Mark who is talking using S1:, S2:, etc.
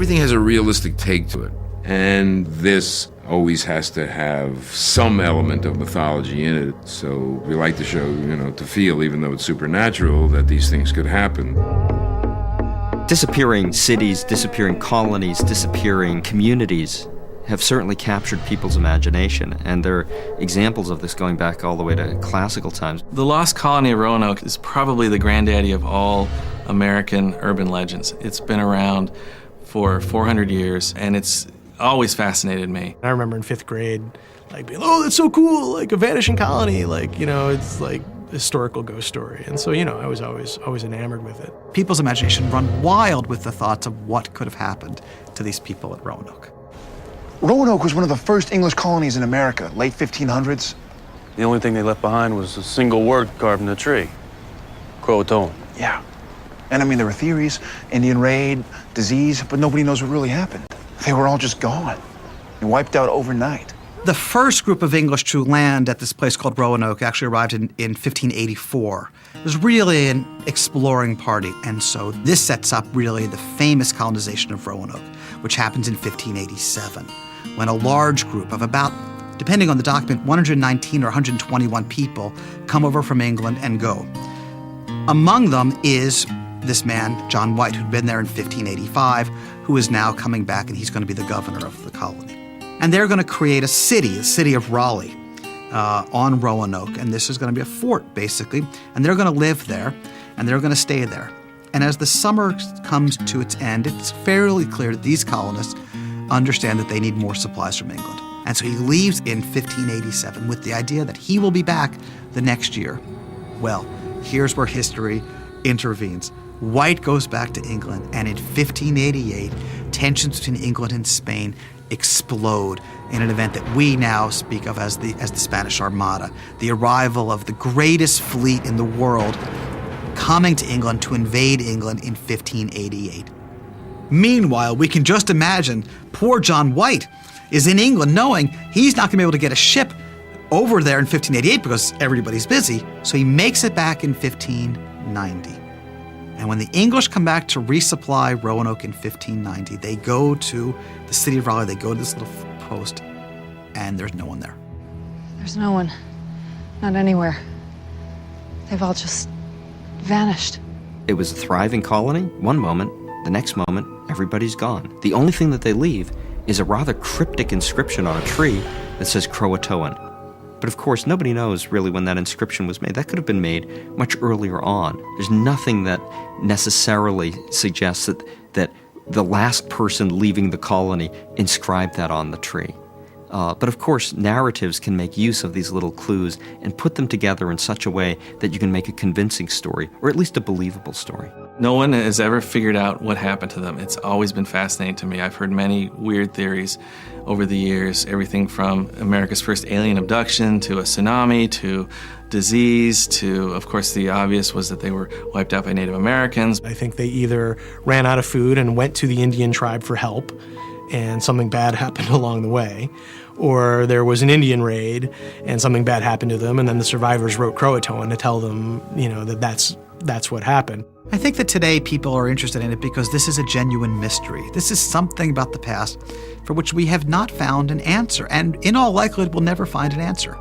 S1: Everything has a realistic take to it. And this always has to have some element of mythology in it. So we like to show, to feel, even though it's supernatural, that these things could happen.
S2: Disappearing cities, disappearing colonies, disappearing communities have certainly captured people's imagination, and there are examples of this going back all the way to classical times.
S3: The lost colony of Roanoke is probably the granddaddy of all American urban legends. It's been around for 400 years, and it's always fascinated me.
S4: I remember in 5th grade, being, oh, that's so cool, a vanishing colony, it's like a historical ghost story. And so, I was always enamored with it.
S5: People's imagination run wild with the thoughts of what could have happened to these people at Roanoke.
S6: Roanoke was one of the first English colonies in America, late 1500s.
S7: The only thing they left behind was a single word carved in the tree. Croatoan.
S6: Yeah. And there were theories, Indian raid, disease, but nobody knows what really happened. They were all just gone and wiped out overnight.
S5: The first group of English to land at this place called Roanoke actually arrived in 1584. It was really an exploring party, and so this sets up really the famous colonization of Roanoke, which happens in 1587, when a large group of about, depending on the document, 119 or 121 people come over from England and go. Among them is this man, John White, who'd been there in 1585, who is now coming back, and he's going to be the governor of the colony. And they're going to create a city of Raleigh, on Roanoke, and this is going to be a fort, basically, and they're going to live there, and they're going to stay there. And as the summer comes to its end, it's fairly clear that these colonists understand that they need more supplies from England. And so he leaves in 1587 with the idea that he will be back the next year. Well, here's where history intervenes. White goes back to England, and in 1588, tensions between England and Spain explode in an event that we now speak of as the Spanish Armada, the arrival of the greatest fleet in the world coming to England to invade England in 1588. Meanwhile, we can just imagine poor John White is in England knowing he's not going to be able to get a ship over there in 1588 because everybody's busy, so he makes it back in 1590. And when the English come back to resupply Roanoke in 1590, they go to the city of Raleigh, they go to this little post, and there's no one there.
S8: There's no one. Not anywhere. They've all just vanished.
S2: It was a thriving colony one moment, the next moment, everybody's gone. The only thing that they leave is a rather cryptic inscription on a tree that says Croatoan. But of course, nobody knows really when that inscription was made. That could have been made much earlier on. There's nothing that necessarily suggests that the last person leaving the colony inscribed that on the tree. But of course, narratives can make use of these little clues and put them together in such a way that you can make a convincing story, or at least a believable story.
S3: No one has ever figured out what happened to them. It's always been fascinating to me. I've heard many weird theories over the years, everything from America's first alien abduction to a tsunami to disease to, of course, the obvious was that they were wiped out by Native Americans.
S4: I think they either ran out of food and went to the Indian tribe for help, and something bad happened along the way, or there was an Indian raid and something bad happened to them, and then the survivors wrote Croatoan to tell them, that's what happened.
S5: I think that today people are interested in it because this is a genuine mystery. This is something about the past for which we have not found an answer, and in all likelihood will never find an answer.